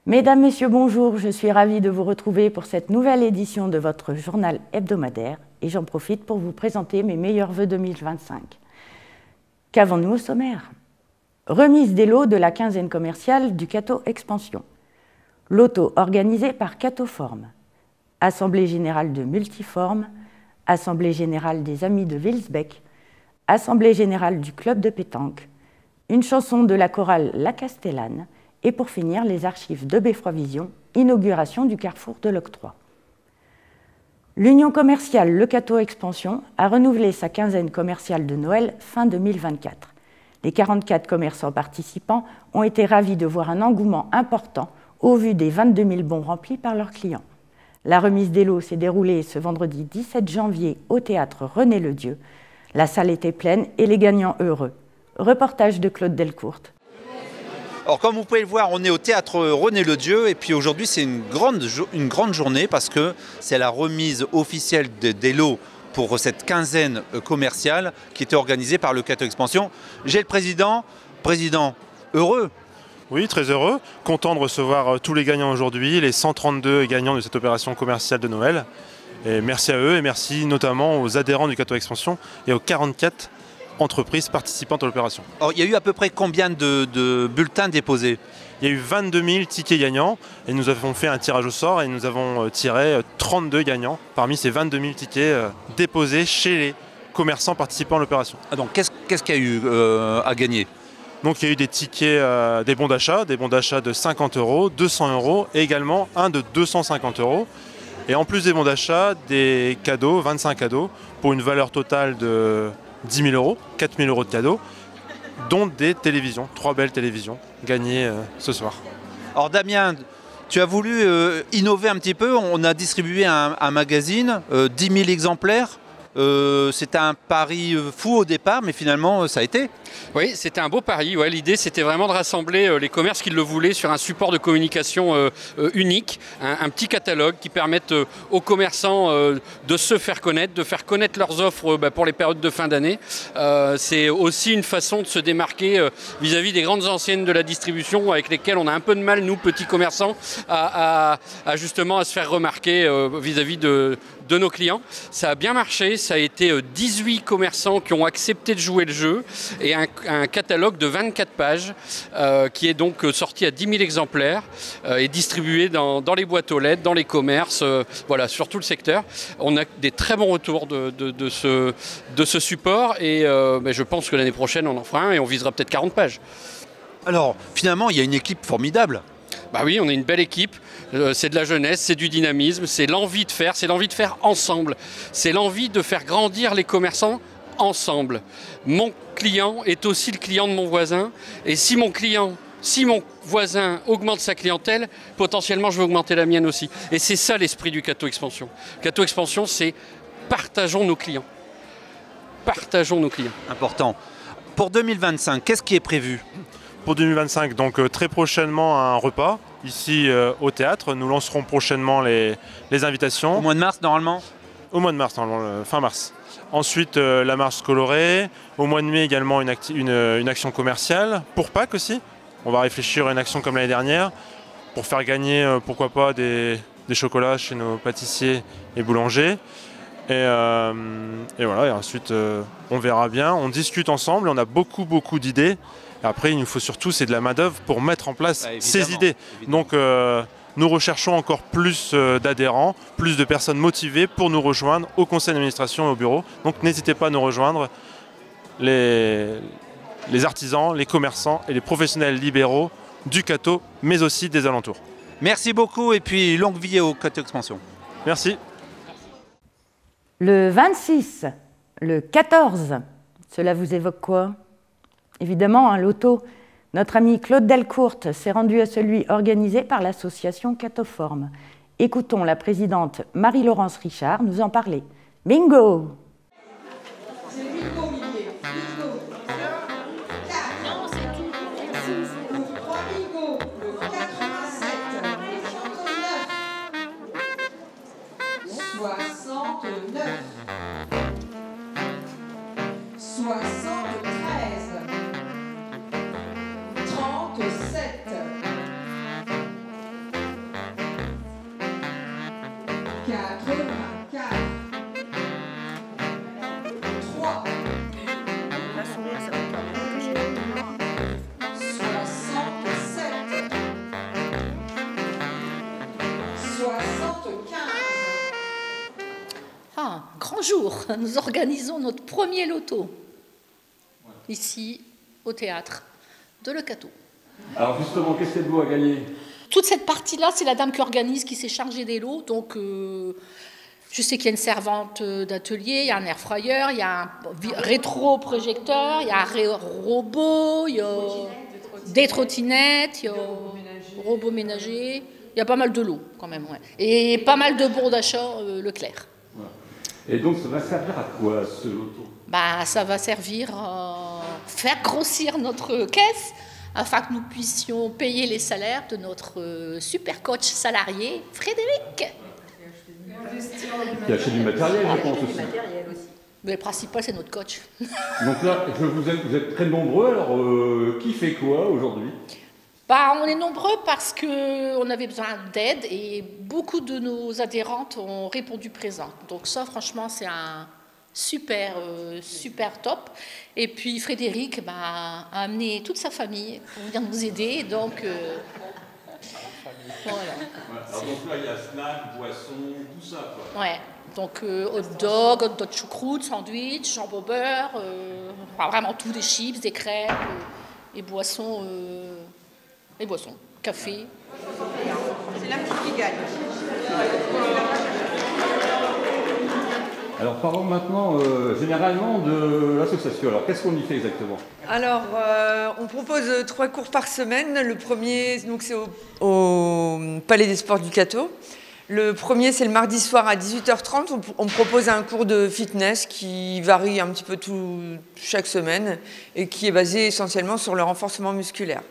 Mesdames, Messieurs, bonjour, je suis ravie de vous retrouver pour cette nouvelle édition de votre journal hebdomadaire et j'en profite pour vous présenter mes meilleurs vœux 2025. Qu'avons-nous au sommaire? Remise des lots de la quinzaine commerciale du Cato Expansion. Loto organisé par Catoform. Assemblée générale de Multiform. Assemblée générale des Amis de Wilsbeck. Assemblée générale du Club de pétanque. Une chanson de la chorale La Castellane. Et pour finir, les archives de Beffroi Vision, inauguration du carrefour de l'octroi. L'Union commerciale Le Cato Expansion a renouvelé sa quinzaine commerciale de Noël fin 2024. Les 44 commerçants participants ont été ravis de voir un engouement important au vu des 22 000 bons remplis par leurs clients. La remise des lots s'est déroulée ce vendredi 17 janvier au théâtre René Ledieu. La salle était pleine et les gagnants heureux. Reportage de Claude Delcourte. Alors comme vous pouvez le voir, on est au théâtre René Ledieu et puis aujourd'hui c'est une grande journée parce que c'est la remise officielle des lots pour cette quinzaine commerciale qui était organisée par le Cato Expansion. J'ai le président heureux. Oui, très heureux, content de recevoir tous les gagnants aujourd'hui, les 132 gagnants de cette opération commerciale de Noël. Et merci à eux et merci notamment aux adhérents du Cato Expansion et aux 44 entreprises participantes à l'opération. Il y a eu à peu près combien de bulletins déposés? Il y a eu 22 000 tickets gagnants et nous avons fait un tirage au sort et nous avons tiré 32 gagnants parmi ces 22 000 tickets déposés chez les commerçants participant à l'opération. Ah donc qu'est-ce qu'il y a eu à gagner? Donc il y a eu des tickets, des bons d'achat de 50 €, 200 € et également un de 250 €. Et en plus des bons d'achat, des cadeaux, 25 cadeaux pour une valeur totale de 10 000 €, 4 000 € de cadeaux, dont des télévisions, 3 belles télévisions gagnées ce soir. Alors Damien, tu as voulu innover un petit peu, on a distribué un magazine, 10 000 exemplaires. C'était un pari fou au départ, mais finalement ça a été. Oui, c'était un beau pari. Ouais, l'idée, c'était vraiment de rassembler les commerces qui le voulaient sur un support de communication unique, un petit catalogue qui permette aux commerçants de se faire connaître, de faire connaître leurs offres pour les périodes de fin d'année. C'est aussi une façon de se démarquer vis-à-vis des grandes enseignes de la distribution avec lesquelles on a un peu de mal, nous, petits commerçants, justement à se faire remarquer vis-à-vis de nos clients. Ça a bien marché, ça a été 18 commerçants qui ont accepté de jouer le jeu et un catalogue de 24 pages qui est donc sorti à 10 000 exemplaires et distribué dans les boîtes aux lettres, dans les commerces, voilà, sur tout le secteur. On a des très bons retours de ce support et je pense que l'année prochaine on en fera un et on visera peut-être 40 pages. Alors finalement il y a une équipe formidable. Bah oui, on est une belle équipe, c'est de la jeunesse, c'est du dynamisme, c'est l'envie de faire ensemble, c'est l'envie de faire grandir les commerçants ensemble. Mon client est aussi le client de mon voisin et si mon voisin augmente sa clientèle, potentiellement je vais augmenter la mienne aussi. Et c'est ça l'esprit du Cato Expansion. Cato Expansion, c'est partageons nos clients. Partageons nos clients. Important. Pour 2025, qu'est-ce qui est prévu? Pour 2025, donc très prochainement un repas ici au théâtre. Nous lancerons prochainement les invitations. Au mois de mars normalement? Au mois de mars, normalement, fin mars. Ensuite la marche colorée. Au mois de mai également une action commerciale. Pour Pâques aussi. On va réfléchir à une action comme l'année dernière pour faire gagner pourquoi pas des chocolats chez nos pâtissiers et boulangers. Et voilà, et ensuite on verra bien. On discute ensemble, on a beaucoup d'idées. Après, il nous faut surtout, c'est de la main-d'œuvre pour mettre en place ces idées. Évidemment. Donc, nous recherchons encore plus d'adhérents, plus de personnes motivées pour nous rejoindre au conseil d'administration et au bureau. Donc, n'hésitez pas à nous rejoindre, les artisans, les commerçants et les professionnels libéraux du Cato, mais aussi des alentours. Merci beaucoup et puis longue vie au Cato Expansion. Merci. Le 26, le 14, cela vous évoque quoi? Évidemment, un loto. Notre ami Claude Delcourte s'est rendu à celui organisé par l'association Catoform. Écoutons la présidente Marie-Laurence Richard nous en parler. Bingo! C'est bingo, Olivier. Bingo. 4. Non, c'est tout. 3 bingo. Le 87. Le 69. 73. 37. 84. 3. 67. 75. Ah, grand jour, nous organisons notre premier loto, ici au théâtre de Le Cateau. Alors justement, qu'est-ce qu'il y a de beau à gagner? Toute cette partie-là, c'est la dame qui organise, qui s'est chargée des lots. Donc, je sais qu'il y a une servante d'atelier, il y a un air fryer, il y a un rétro-projecteur, il y a un robot, il y a des trottinettes, il y a un robot ménager. Il y a pas mal de lots quand même, ouais. Et pas mal de bons d'achat Leclerc. Et donc, ça va servir à quoi ce loto? Bah, ça va servir à faire grossir notre caisse afin que nous puissions payer les salaires de notre super coach salarié, Frédéric. Qui achète du matériel, je pense aussi. Mais le principal, c'est notre coach. Donc là, vous êtes très nombreux, alors qui fait quoi aujourd'hui? Bah, on est nombreux parce qu'on avait besoin d'aide et beaucoup de nos adhérentes ont répondu présent. Donc ça, franchement, c'est un super top. Et puis Frédéric a amené toute sa famille pour venir nous aider. Donc, voilà. Alors donc là, il y a snack, boisson, tout ça, quoi. Ouais. Donc hot dog choucroute, sandwich, jambon au beurre, enfin, vraiment tout, des chips, des crêpes et boissons. Et boissons, café. C'est la petite qui gagne. Alors parlons maintenant généralement de l'association. Alors qu'est-ce qu'on y fait exactement? Alors, on propose 3 cours par semaine. Le premier, donc, c'est au Palais des Sports du Cateau. Le premier, c'est le mardi soir à 18h30. On propose un cours de fitness qui varie un petit peu chaque semaine et qui est basé essentiellement sur le renforcement musculaire.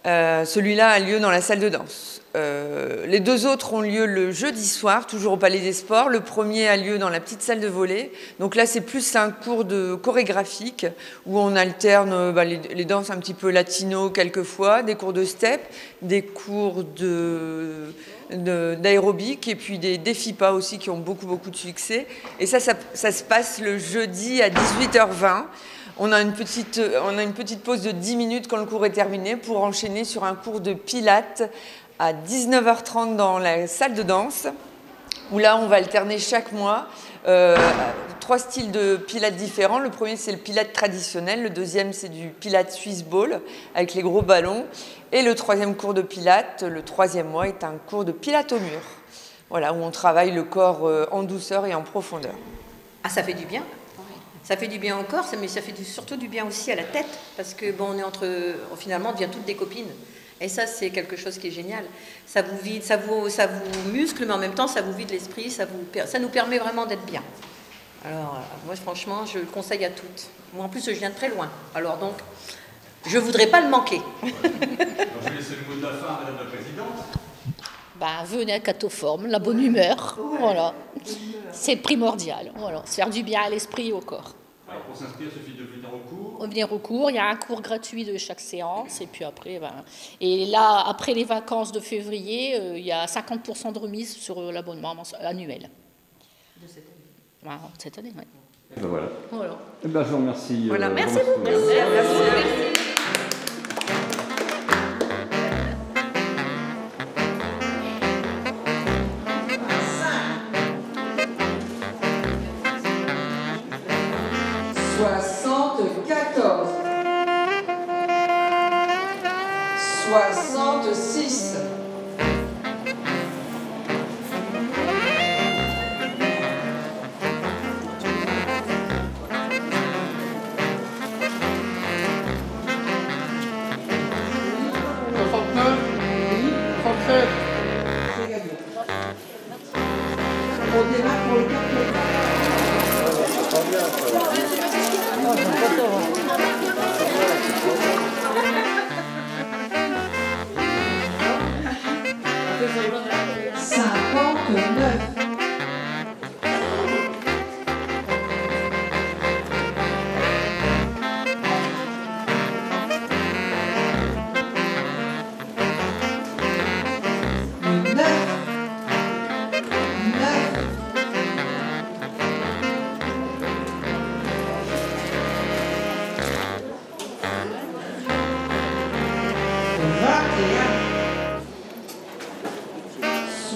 Celui-là a lieu dans la salle de danse. Les 2 autres ont lieu le jeudi soir, toujours au Palais des Sports. Le premier a lieu dans la petite salle de volley. Donc là, c'est plus un cours de chorégraphique où on alterne les danses un petit peu latino quelquefois, des cours de step, des cours d'aérobic et puis des défis pas aussi qui ont beaucoup de succès. Et ça se passe le jeudi à 18h20. On a une petite pause de 10 minutes quand le cours est terminé pour enchaîner sur un cours de pilates à 19h30 dans la salle de danse, où là, on va alterner chaque mois 3 styles de pilates différents. Le premier, c'est le pilates traditionnel. Le deuxième, c'est du pilates Swiss ball avec les gros ballons. Et le troisième cours de pilates, le 3e mois, est un cours de pilates au mur. Voilà, où on travaille le corps en douceur et en profondeur. Ah, ça fait du bien. Ça fait du bien au corps, mais ça fait surtout du bien aussi à la tête, parce que bon, finalement, on devient toutes des copines. Et ça, c'est quelque chose qui est génial. Ça vous vide, ça vous muscle, mais en même temps, ça vous vide l'esprit, ça nous permet vraiment d'être bien. Alors, moi, franchement, je le conseille à toutes. Moi, en plus, je viens de très loin. Alors donc, je ne voudrais pas le manquer. Alors, je vais laisser le mot de la fin à Madame la Présidente. Venez à Catoforme, la bonne humeur, voilà. C'est primordial, voilà. Se faire du bien à l'esprit et au corps. Alors pour s'inscrire, il suffit de venir au cours. Venir au cours, il y a un cours gratuit de chaque séance, et puis après, et là, après les vacances de février, il y a 50% de remise sur l'abonnement annuel. De cette année. Cette année, oui. Et ben voilà. Voilà. Et ben je vous remercie. Voilà, merci beaucoup. Merci. 74. 66. 37. C'est gagné. On démarre pour le quatrième.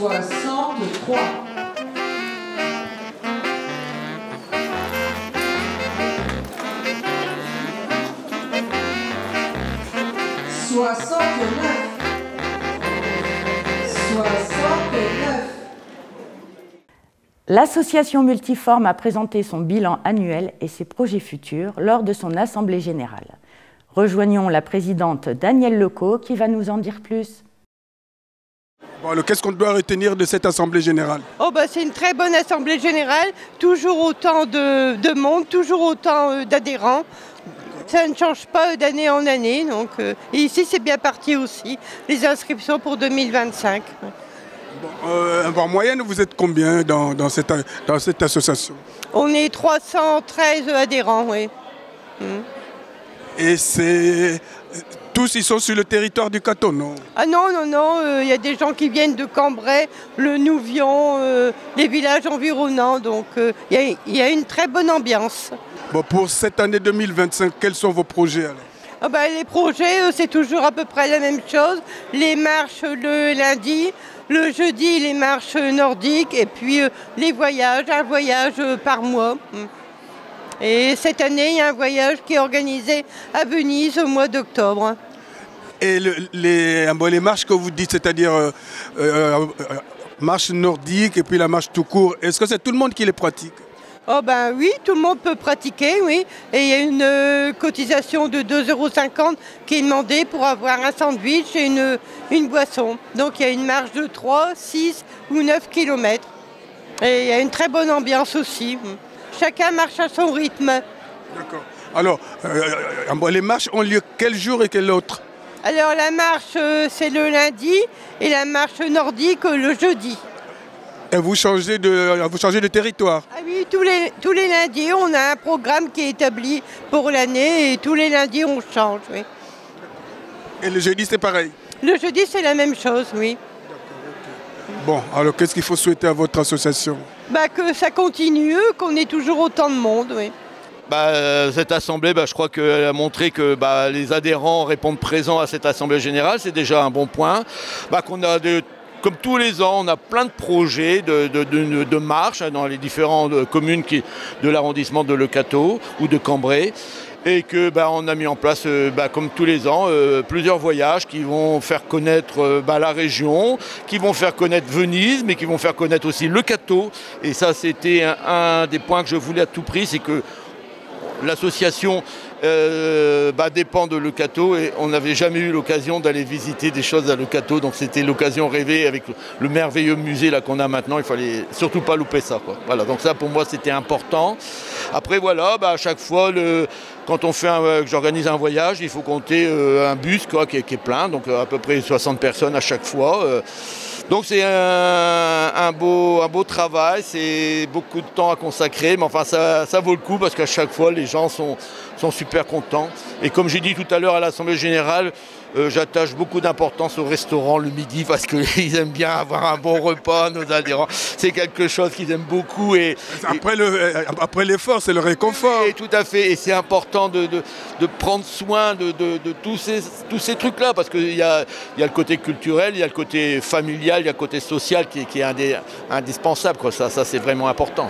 63. 69. 69. L'association Multiforme a présenté son bilan annuel et ses projets futurs lors de son assemblée générale. Rejoignons la présidente Danielle Lecaux qui va nous en dire plus. Bon, alors, qu'est-ce qu'on doit retenir de cette assemblée générale? C'est une très bonne assemblée générale, toujours autant de monde, toujours autant d'adhérents. Ça ne change pas d'année en année. Donc, et ici, c'est bien parti aussi, les inscriptions pour 2025. En moyenne, vous êtes combien dans cette association? On est 313 adhérents, oui. Et tous ils sont sur le territoire du Cateau, non? Ah non, il y a des gens qui viennent de Cambrai, le Nouvion, les villages environnants, donc il y a une très bonne ambiance. Bon, pour cette année 2025, quels sont vos projets alors? Les projets, c'est toujours à peu près la même chose. Les marches le lundi, le jeudi les marches nordiques et puis les voyages, un voyage par mois. Et cette année, il y a un voyage qui est organisé à Venise au mois d'octobre. Et les marches que vous dites, c'est-à-dire marche nordique et puis la marche tout court, est-ce que c'est tout le monde qui les pratique? Oui, tout le monde peut pratiquer, oui. Et il y a une cotisation de 2,50 € qui est demandée pour avoir un sandwich et une boisson. Donc il y a une marche de 3, 6 ou 9 km. Et il y a une très bonne ambiance aussi. Chacun marche à son rythme. D'accord. Alors, les marches ont lieu quel jour et quel autre? Alors la marche, c'est le lundi et la marche nordique le jeudi. Et vous changez de territoire? Ah oui, tous les lundis, on a un programme qui est établi pour l'année et tous les lundis, on change, oui. Et le jeudi, c'est pareil? Le jeudi, c'est la même chose, oui. Bon, alors qu'est-ce qu'il faut souhaiter à votre association? Que ça continue, qu'on ait toujours autant de monde, oui. Cette assemblée, je crois qu'elle a montré que les adhérents répondent présents à cette assemblée générale, c'est déjà un bon point. Qu'on a comme tous les ans, on a plein de projets de marches dans les différentes communes de l'arrondissement de Le Cateau ou de Cambrai. Et que on a mis en place, comme tous les ans, plusieurs voyages qui vont faire connaître la région, qui vont faire connaître Venise, mais qui vont faire connaître aussi Le Cateau. Et ça, c'était un des points que je voulais à tout prix, c'est que l'association dépend de Le Cateau et on n'avait jamais eu l'occasion d'aller visiter des choses à Le Cateau, donc c'était l'occasion rêvée avec le merveilleux musée là qu'on a maintenant. Il fallait surtout pas louper ça, quoi. Voilà, donc ça pour moi c'était important. Après voilà, à chaque fois quand on fait que j'organise un voyage, il faut compter un bus qui est plein, donc à peu près 60 personnes à chaque fois. Donc c'est un beau travail, c'est beaucoup de temps à consacrer, mais enfin ça vaut le coup parce qu'à chaque fois les gens sont super contents. Et comme j'ai dit tout à l'heure à l'Assemblée Générale, j'attache beaucoup d'importance au restaurant le midi parce qu'ils aiment bien avoir un bon repas, nos adhérents. C'est quelque chose qu'ils aiment beaucoup. Après l'effort, c'est le réconfort. Et tout à fait. Et c'est important de prendre soin de tous ces trucs-là parce qu'il y a le côté culturel, il y a le côté familial, il y a le côté social qui est indispensable, quoi. Ça c'est vraiment important.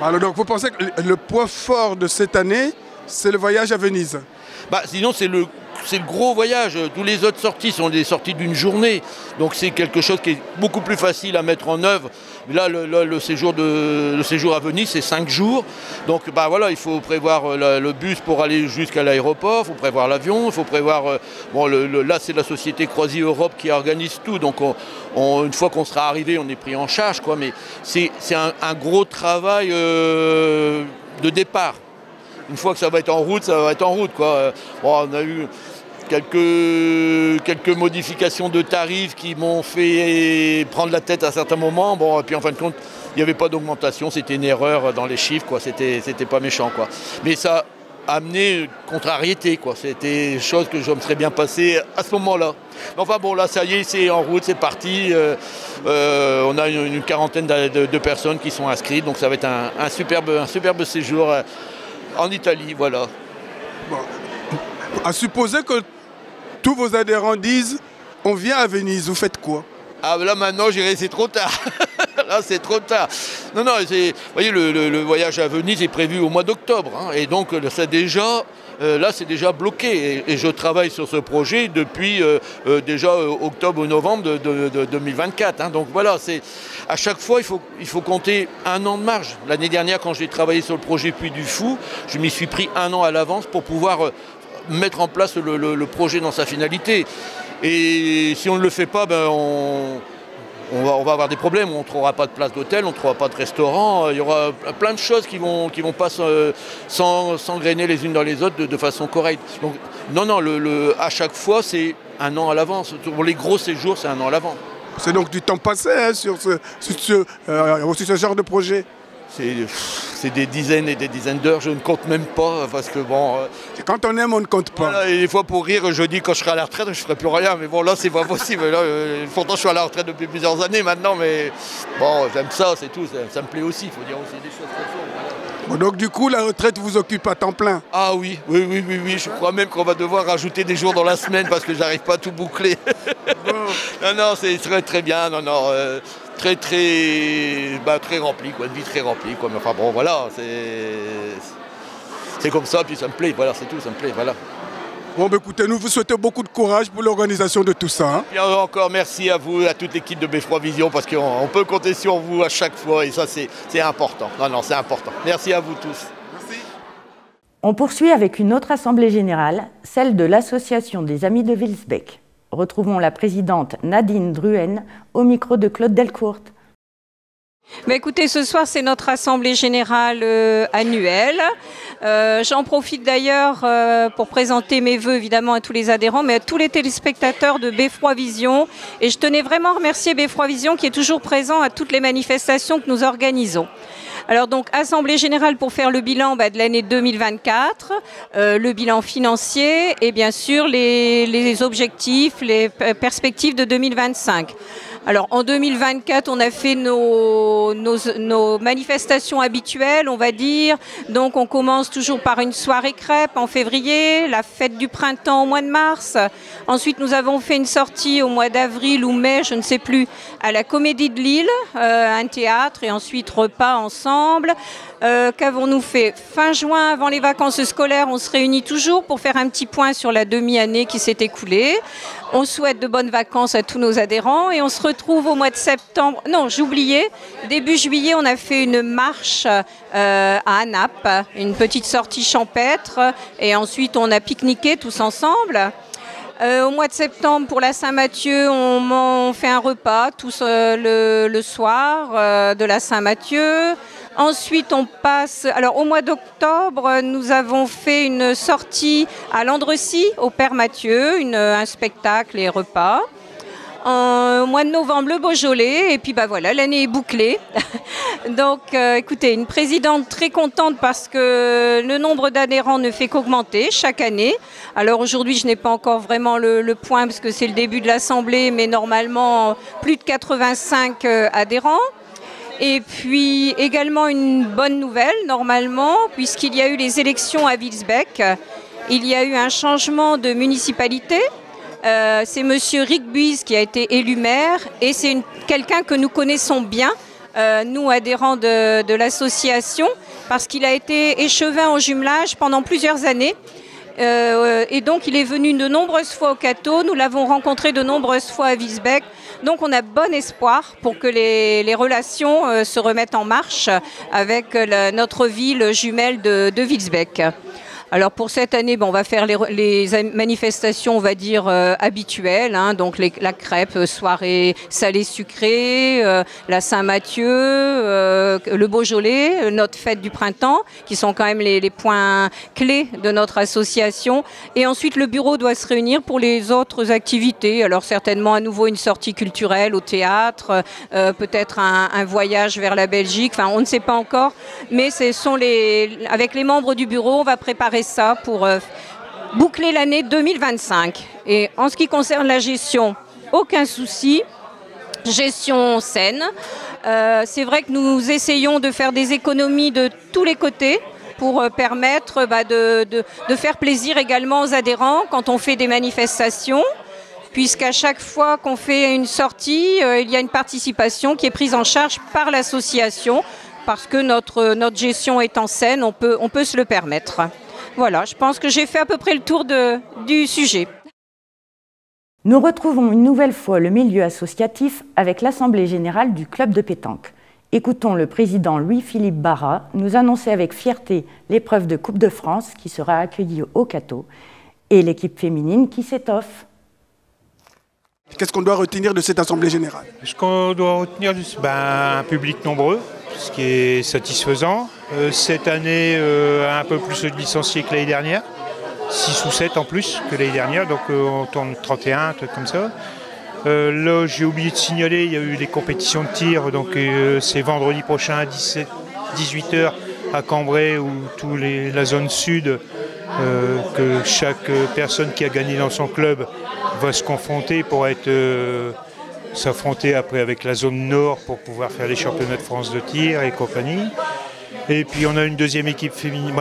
Alors donc vous pensez que le point fort de cette année, c'est le voyage à Venise? Sinon c'est le gros voyage. Tous les autres sorties sont des sorties d'une journée. Donc c'est quelque chose qui est beaucoup plus facile à mettre en œuvre. Là, le séjour à Venise, c'est 5 jours. Donc il faut prévoir le bus pour aller jusqu'à l'aéroport, il faut prévoir l'avion, il faut prévoir... là, c'est la société Croisière Europe qui organise tout. Donc une fois qu'on sera arrivé, on est pris en charge, quoi. Mais c'est un gros travail de départ. Une fois que ça va être en route, quoi. On a eu quelques modifications de tarifs qui m'ont fait prendre la tête à certains moments. Et puis en fin de compte, il n'y avait pas d'augmentation, c'était une erreur dans les chiffres, quoi. C'était pas méchant, quoi. Mais ça a amené une contrariété, quoi. C'était une chose que je me serais bien passé à ce moment-là. Enfin là, ça y est, c'est en route, c'est parti. On a une quarantaine de personnes qui sont inscrites, donc ça va être un superbe séjour en Italie, voilà. À supposer que tous vos adhérents disent on vient à Venise, vous faites quoi? Ah là maintenant j'irai, c'est trop tard. Là c'est trop tard. Non, vous voyez le voyage à Venise est prévu au mois d'octobre. Hein, et donc c'est déjà... là, c'est déjà bloqué et je travaille sur ce projet depuis déjà octobre ou novembre de 2024. Hein. Donc voilà, à chaque fois, il faut compter 1 an de marge. L'année dernière, quand j'ai travaillé sur le projet Puy du Fou, je m'y suis pris 1 an à l'avance pour pouvoir mettre en place le projet dans sa finalité. Et si on ne le fait pas, ben on va avoir des problèmes, on ne trouvera pas de place d'hôtel, on ne trouvera pas de restaurant, il y aura plein de choses qui vont pas s'engrainer les unes dans les autres de façon correcte. Donc non, à chaque fois c'est 1 an à l'avance. Pour les gros séjours, c'est 1 an à l'avance. C'est donc du temps passé hein, sur ce genre de projet. C'est des dizaines et des dizaines d'heures, je ne compte même pas, parce que bon... Quand on aime, on ne compte pas. Voilà, et des fois pour rire, je dis quand je serai à la retraite, je ne ferai plus rien, mais bon là c'est pas possible. Là, pourtant je suis à la retraite depuis plusieurs années maintenant, mais bon j'aime ça, c'est tout, ça me plaît aussi, il faut dire aussi des choses comme ça. Voilà. Bon, donc du coup la retraite vous occupe à temps plein? Ah oui, je crois même qu'on va devoir rajouter des jours dans la semaine parce que j'arrive pas à tout boucler. Bon. Non, c'est très très bien, très rempli, quoi, une vie très remplie, quoi. Mais enfin bon, voilà, c'est comme ça, puis ça me plaît, voilà, c'est tout, ça me plaît, voilà. Bon, bah, écoutez, nous vous souhaitons beaucoup de courage pour l'organisation de tout ça. Hein. Et encore merci à vous, à toute l'équipe de Beffroi Vision, parce qu'on peut compter sur vous à chaque fois, et ça c'est important. Non, c'est important. Merci à vous tous. Merci. On poursuit avec une autre assemblée générale, celle de l'Association des Amis de Wilsbeck. Retrouvons la présidente Nadine Druen au micro de Claude Delcourt. Écoutez, ce soir, c'est notre assemblée générale annuelle. J'en profite d'ailleurs pour présenter mes vœux évidemment à tous les adhérents, mais à tous les téléspectateurs de Beffroi Vision. Et je tenais vraiment à remercier Beffroi Vision qui est toujours présent à toutes les manifestations que nous organisons. Alors donc, assemblée générale pour faire le bilan de l'année 2024, le bilan financier et bien sûr les objectifs, les perspectives de 2025. Alors en 2024, on a fait nos manifestations habituelles, on va dire. Donc on commence toujours par une soirée crêpe en février, la fête du printemps au mois de mars. Ensuite, nous avons fait une sortie au mois d'avril ou mai, je ne sais plus, à la Comédie de Lille, un théâtre et ensuite repas ensemble. Qu'avons-nous fait? Fin juin, avant les vacances scolaires, on se réunit toujours pour faire un petit point sur la demi-année qui s'est écoulée. On souhaite de bonnes vacances à tous nos adhérents et on se retrouve au mois de septembre. Non, j'oubliais, début juillet, on a fait une marche à Anap, une petite sortie champêtre et ensuite on a pique-niqué tous ensemble. Au mois de septembre, pour la Saint-Mathieu, on fait un repas tous le soir de la Saint-Mathieu. Ensuite, on passe... Alors, au mois d'octobre, nous avons fait une sortie à Landrecy, au Père Mathieu, un spectacle et repas. Au mois de novembre, le Beaujolais, et puis voilà, l'année est bouclée. Donc, écoutez, une présidente très contente parce que le nombre d'adhérents ne fait qu'augmenter chaque année. Alors aujourd'hui, je n'ai pas encore vraiment le point parce que c'est le début de l'Assemblée, mais normalement, plus de 85 adhérents. Et puis également une bonne nouvelle, normalement, puisqu'il y a eu les élections à Wilsbeck. Il y a eu un changement de municipalité. C'est monsieur Rick Buise qui a été élu maire et c'est quelqu'un que nous connaissons bien, nous adhérents de l'association, parce qu'il a été échevin au jumelage pendant plusieurs années. Et donc il est venu de nombreuses fois au Cateau, nous l'avons rencontré de nombreuses fois à Wilsbeck. Donc on a bon espoir pour que les relations se remettent en marche avec notre ville jumelle de Wilsbeck. Alors pour cette année, on va faire les manifestations, on va dire, habituelles, hein, donc la crêpe, soirée salée sucrée, la Saint-Mathieu, le Beaujolais, notre fête du printemps, qui sont quand même les points clés de notre association. Et ensuite, le bureau doit se réunir pour les autres activités. Alors certainement à nouveau une sortie culturelle au théâtre, peut-être un voyage vers la Belgique, enfin on ne sait pas encore, mais ce sont avec les membres du bureau, on va préparer ça pour boucler l'année 2025. Et en ce qui concerne la gestion, aucun souci, gestion saine. C'est vrai que nous essayons de faire des économies de tous les côtés pour permettre de faire plaisir également aux adhérents quand on fait des manifestations. puisqu'à chaque fois qu'on fait une sortie, il y a une participation qui est prise en charge par l'association, parce que notre gestion étant saine, on peut se le permettre. Voilà, je pense que j'ai fait à peu près le tour du sujet. Nous retrouvons une nouvelle fois le milieu associatif avec l'Assemblée générale du club de pétanque. Écoutons le président Louis-Philippe Barra nous annoncer avec fierté l'épreuve de Coupe de France qui sera accueillie au Cateau et l'équipe féminine qui s'étoffe. Qu'est-ce qu'on doit retenir de cette Assemblée générale? Ce qu'on doit retenir, un public nombreux, ce qui est satisfaisant. Cette année, un peu plus de licenciés que l'année dernière, 6 ou 7 en plus que l'année dernière, donc on tourne 31, un truc comme ça. Là, j'ai oublié de signaler, il y a eu les compétitions de tir, donc c'est vendredi prochain à 18h à Cambrai, où la zone sud, que chaque personne qui a gagné dans son club va se confronter pour s'affronter après avec la zone nord pour pouvoir faire les championnats de France de tir et compagnie. Et puis on a une deuxième équipe féminine,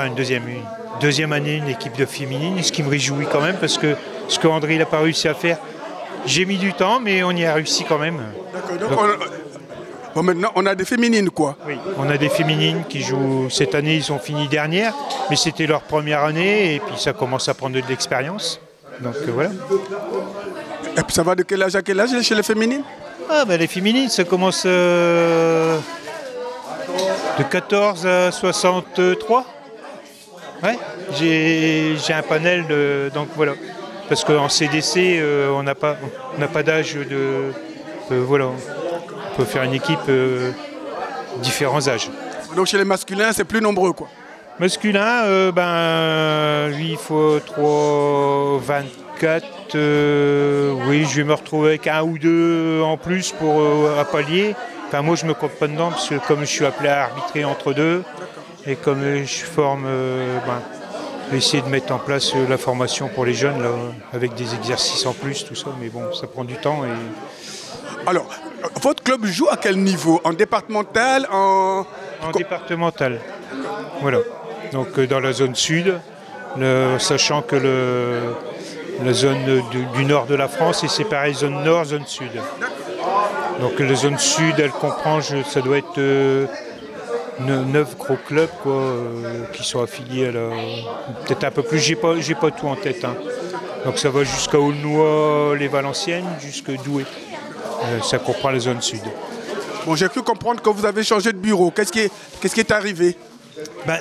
deuxième année une équipe de féminine, ce qui me réjouit quand même parce que ce qu'André n'a pas réussi à faire, j'ai mis du temps mais on y a réussi quand même. D'accord, donc maintenant on a des féminines quoi. Oui, on a des féminines qui jouent, cette année ils ont fini dernière, mais c'était leur première année et puis ça commence à prendre de l'expérience. Donc voilà. Et puis ça va de quel âge à quel âge chez les féminines? Les féminines, ça commence de 14 à 63. Ouais, j'ai un panel donc voilà. Parce qu'en CDC, on n'a pas d'âge de. Voilà. On peut faire une équipe différents âges. Donc chez les masculins, c'est plus nombreux quoi. Masculin, lui il faut 3, 24. Oui, je vais me retrouver avec 1 ou 2 en plus pour à pallier. Enfin, moi je me compte pas dedans parce que comme je suis appelé à arbitrer entre deux et comme je forme, je vais essayer de mettre en place la formation pour les jeunes là, avec des exercices en plus, tout ça. Mais bon, ça prend du temps. Alors, votre club joue à quel niveau? En départemental, en départemental. Voilà. Donc dans la zone sud, sachant que la zone du nord de la France est séparée zone nord, zone sud. Donc la zone sud, elle comprend, ça doit être 9 gros clubs quoi, qui sont affiliés à peut-être un peu plus, j'ai pas tout en tête. Hein. Donc ça va jusqu'à Aulnois, les Valenciennes, jusqu'à Douai. Ça comprend la zone sud. Bon, j'ai cru comprendre que vous avez changé de bureau. Qu'est-ce qui est arrivé?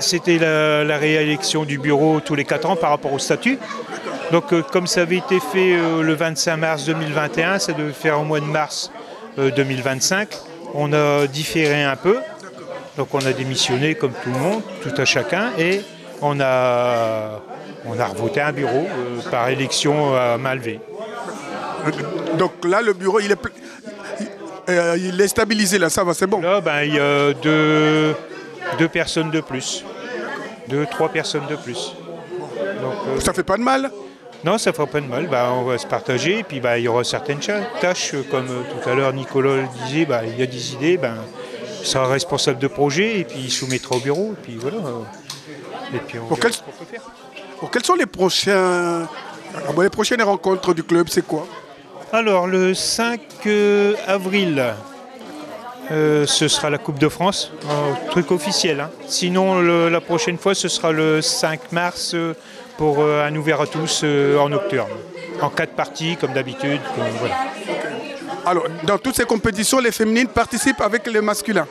C'était la réélection du bureau tous les 4 ans par rapport au statut. Donc comme ça avait été fait le 25 mars 2021, ça devait faire au mois de mars 2025. On a différé un peu. Donc on a démissionné comme tout le monde, tout à chacun, et on a revoté un bureau par élection à main levée. Donc là, le bureau, il est stabilisé, là, ça va, c'est bon. Là, il y a deux personnes de plus. 3 personnes de plus. Donc, ça fait pas de mal? Non, ça ne fera pas de mal. On va se partager. Et puis, il y aura certaines tâches, comme tout à l'heure Nicolas le disait, il y a des idées. Il sera responsable de projet et puis il soumettra au bureau. Et puis voilà. Et puis on verra ce qu'on peut faire. Quelles sont les prochaines rencontres du club, c'est quoi? Alors, le 5 avril, ce sera la Coupe de France, un truc officiel. Hein. Sinon, la prochaine fois, ce sera le 5 mars pour un ouvert à tous en nocturne. En 4 parties, comme d'habitude. Voilà. Alors, dans toutes ces compétitions, les féminines participent avec les masculins?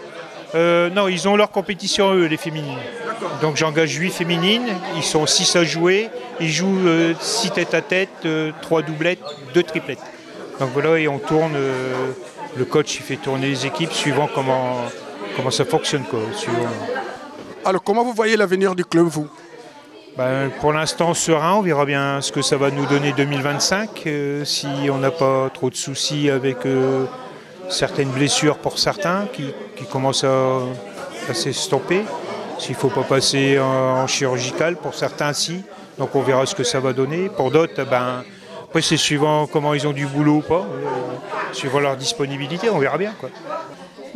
Non, ils ont leur compétition, eux, les féminines. Donc j'engage 8 féminines, ils sont 6 à jouer, ils jouent 6 tête-à-tête, 3 doublettes, 2 triplettes. Donc voilà, et on tourne, le coach il fait tourner les équipes suivant comment ça fonctionne. Quoi, Alors comment vous voyez l'avenir du club, vous? Pour l'instant serein, on verra bien ce que ça va nous donner 2025, si on n'a pas trop de soucis avec certaines blessures pour certains qui commencent à s'estomper. S'il ne faut pas passer en chirurgical, pour certains si, donc on verra ce que ça va donner. Pour d'autres, après c'est suivant comment ils ont du boulot ou pas, suivant leur disponibilité, on verra bien. Quoi.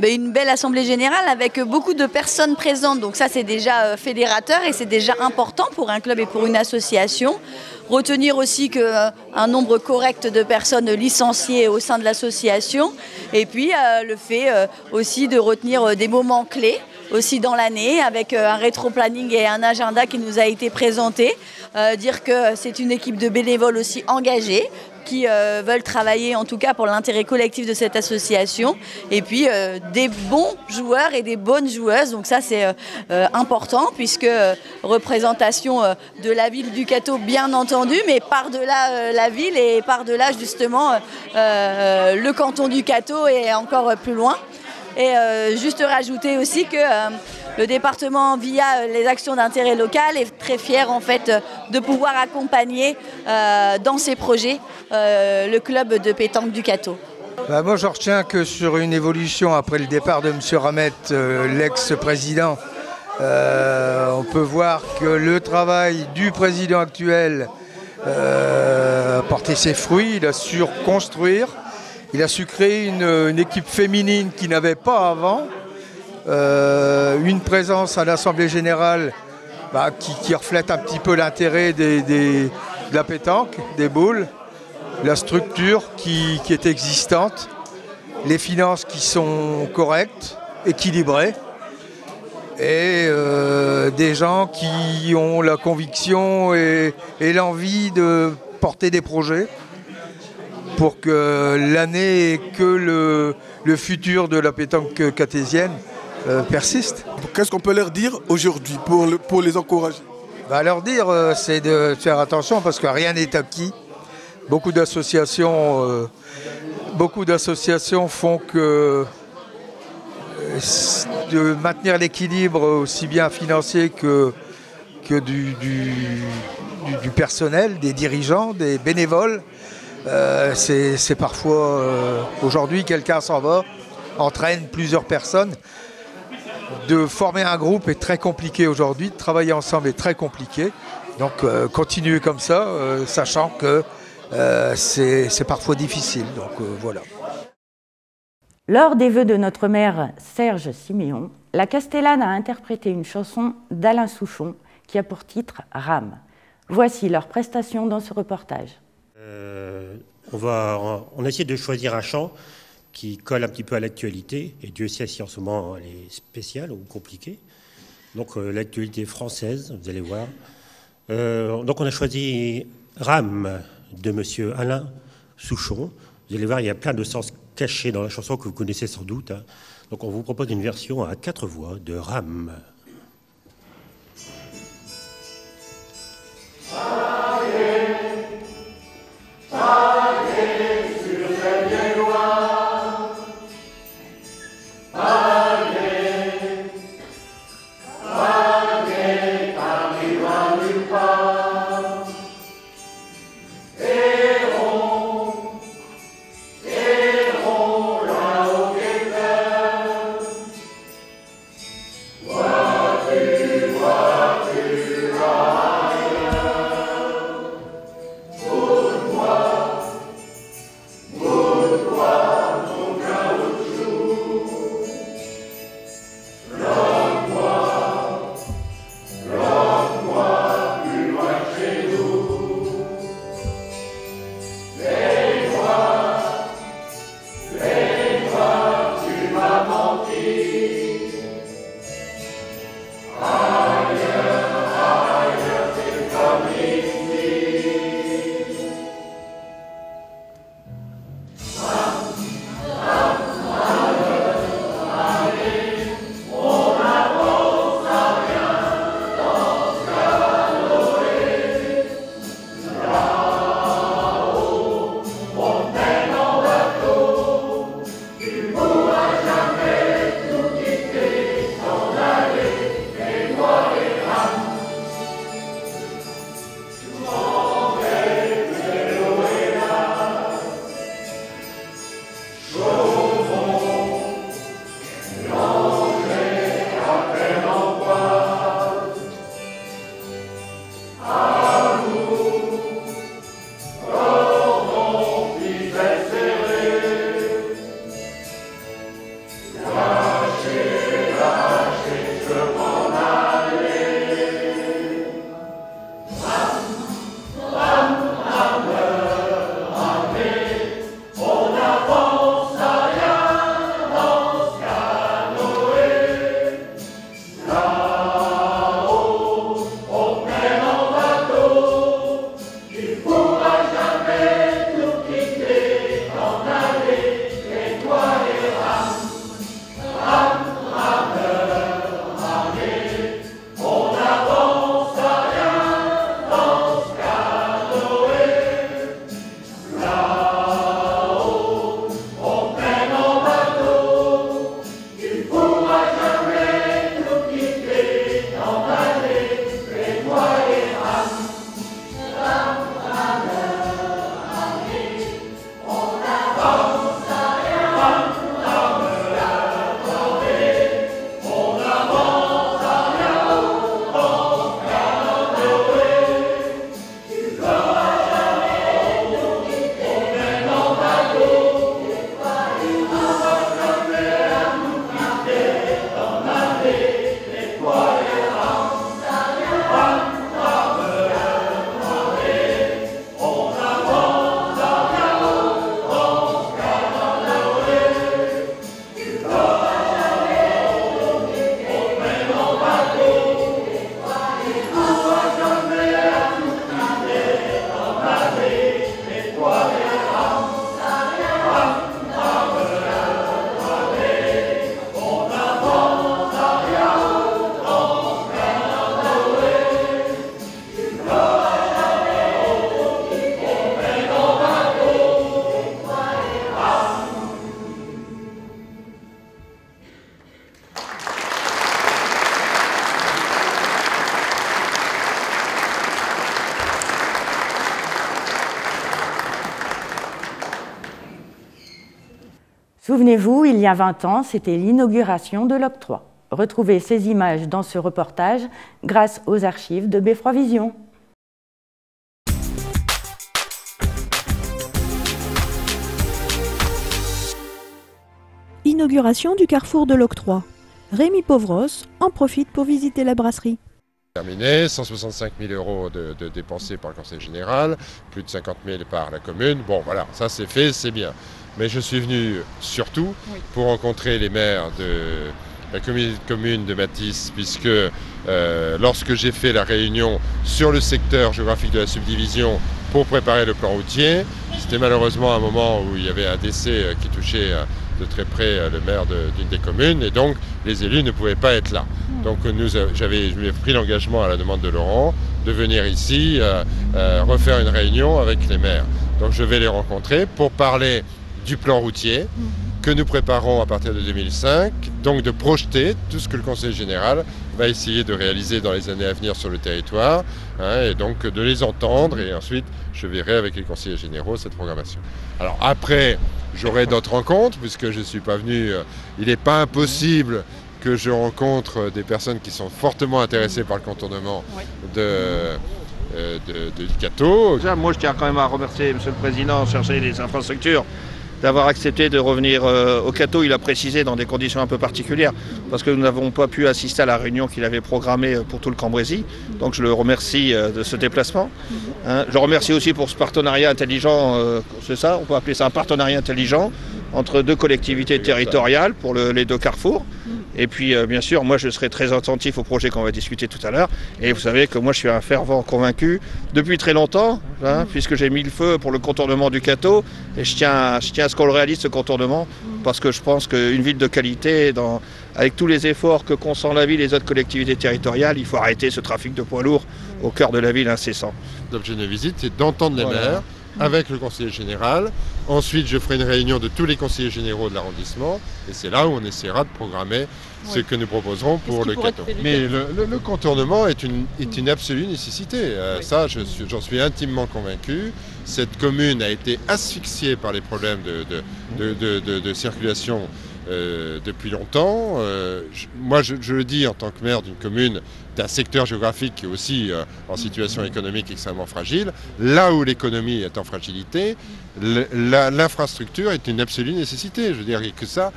une belle assemblée générale avec beaucoup de personnes présentes. Donc ça, c'est déjà fédérateur et c'est déjà important pour un club et pour une association. Retenir aussi qu'un nombre correct de personnes licenciées au sein de l'association. Et puis le fait aussi de retenir des moments clés aussi dans l'année avec un rétro-planning et un agenda qui nous a été présenté. Dire que c'est une équipe de bénévoles aussi engagés qui veulent travailler en tout cas pour l'intérêt collectif de cette association. Et puis des bons joueurs et des bonnes joueuses. Donc ça c'est important puisque représentation de la ville du Cateau bien entendu, mais par-delà la ville et par-delà justement le canton du Cateau et encore plus loin. Et juste rajouter aussi que le département, via les actions d'intérêt local, est très fier en fait de pouvoir accompagner dans ses projets le club de pétanque du Cateau. Moi, je retiens que sur une évolution après le départ de M. Ramet, l'ex-président, on peut voir que le travail du président actuel a porté ses fruits, il a su reconstruire. Il a su créer une équipe féminine qu'il n'avait pas avant, une présence à l'Assemblée Générale qui reflète un petit peu l'intérêt de la pétanque, des boules, la structure qui est existante, les finances qui sont correctes, équilibrées, et des gens qui ont la conviction et l'envie de porter des projets pour que l'année et que le futur de la pétanque catésienne persiste. Qu'est-ce qu'on peut leur dire aujourd'hui pour les encourager? Leur dire, c'est de faire attention parce que rien n'est acquis. Beaucoup d'associations font que de maintenir l'équilibre aussi bien financier que du personnel, des dirigeants, des bénévoles. C'est parfois, aujourd'hui, quelqu'un s'en va, entraîne plusieurs personnes. De former un groupe est très compliqué aujourd'hui, de travailler ensemble est très compliqué. Donc continuer comme ça, sachant que c'est parfois difficile. Donc voilà. Lors des vœux de notre maire Serge Siméon, la Castellane a interprété une chanson d'Alain Souchon qui a pour titre « Rame ». Voici leur prestation dans ce reportage. On essaie de choisir un chant qui colle un petit peu à l'actualité, et Dieu sait si en ce moment elle est spéciale ou compliquée. Donc l'actualité française, vous allez voir. Donc on a choisi Rame de monsieur Alain Souchon. Vous allez voir, il y a plein de sens cachés dans la chanson que vous connaissez sans doute. Donc on vous propose une version à 4 voix de Rame. Wow. Souvenez-vous, il y a 20 ans, c'était l'inauguration de l'octroi. Retrouvez ces images dans ce reportage grâce aux archives de Beffroi Vision. Inauguration du carrefour de l'octroi. Rémi Pauvros en profite pour visiter la brasserie. Terminé, 165 000 € de dépensés par le Conseil général, plus de 50 000 par la commune. Bon voilà, ça c'est fait, c'est bien. Mais je suis venu surtout pour rencontrer les maires de la commune de Mathis, puisque lorsque j'ai fait la réunion sur le secteur géographique de la subdivision pour préparer le plan routier, c'était malheureusement un moment où il y avait un décès qui touchait de très près le maire d'une des communes, et donc les élus ne pouvaient pas être là. Donc je lui ai pris l'engagement à la demande de Laurent de venir ici refaire une réunion avec les maires. Donc je vais les rencontrer pour parler du plan routier que nous préparons à partir de 2005, donc de projeter tout ce que le Conseil général va essayer de réaliser dans les années à venir sur le territoire, et donc de les entendre, et ensuite je verrai avec les conseillers généraux cette programmation. Alors après, j'aurai d'autres rencontres, puisque je ne suis pas venu, il n'est pas impossible que je rencontre des personnes qui sont fortement intéressées par le contournement du Cateau. Moi je tiens quand même à remercier M. le Président, chercher les infrastructures, d'avoir accepté de revenir au Cateau. Il a précisé dans des conditions un peu particulières, parce que nous n'avons pas pu assister à la réunion qu'il avait programmée pour tout le Cambrésis. Donc je le remercie de ce déplacement. Je le remercie aussi pour ce partenariat intelligent, c'est ça, on peut appeler ça un partenariat intelligent, entre deux collectivités territoriales pour les deux carrefours. Et puis bien sûr, moi je serai très attentif au projet qu'on va discuter tout à l'heure. Et vous savez que moi je suis un fervent convaincu depuis très longtemps, puisque j'ai mis le feu pour le contournement du Cateau. Et je tiens à ce qu'on le réalise, ce contournement, parce que je pense qu'une ville de qualité, avec tous les efforts que consent la ville et les autres collectivités territoriales, il faut arrêter ce trafic de poids lourds au cœur de la ville incessant. L'objet de la visite, c'est d'entendre les maires avec le conseiller général. Ensuite, je ferai une réunion de tous les conseillers généraux de l'arrondissement, et c'est là où on essaiera de programmer ce que nous proposerons pour le Cateau. Mais le contournement est une absolue nécessité. Ça, j'en suis intimement convaincu. Cette commune a été asphyxiée par les problèmes de circulation depuis longtemps. Moi, je le dis en tant que maire d'une commune, d'un secteur géographique qui est aussi en situation économique extrêmement fragile. Là où l'économie est en fragilité, l'infrastructure est une absolue nécessité. Je veux dire que ça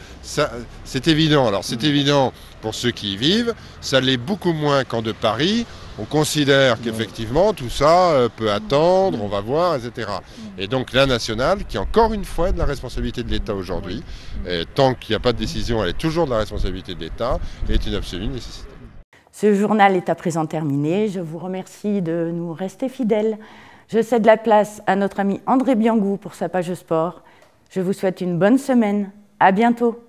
c'est évident. Alors c'est évident pour ceux qui y vivent, ça l'est beaucoup moins qu'en de Paris. On considère qu'effectivement tout ça peut attendre, on va voir, etc. Et donc la nationale, qui encore une fois est de la responsabilité de l'État aujourd'hui, tant qu'il n'y a pas de décision, elle est toujours de la responsabilité de l'État, est une absolue nécessité. Ce journal est à présent terminé. Je vous remercie de nous rester fidèles. Je cède la place à notre ami André Biangou pour sa page sport. Je vous souhaite une bonne semaine. À bientôt.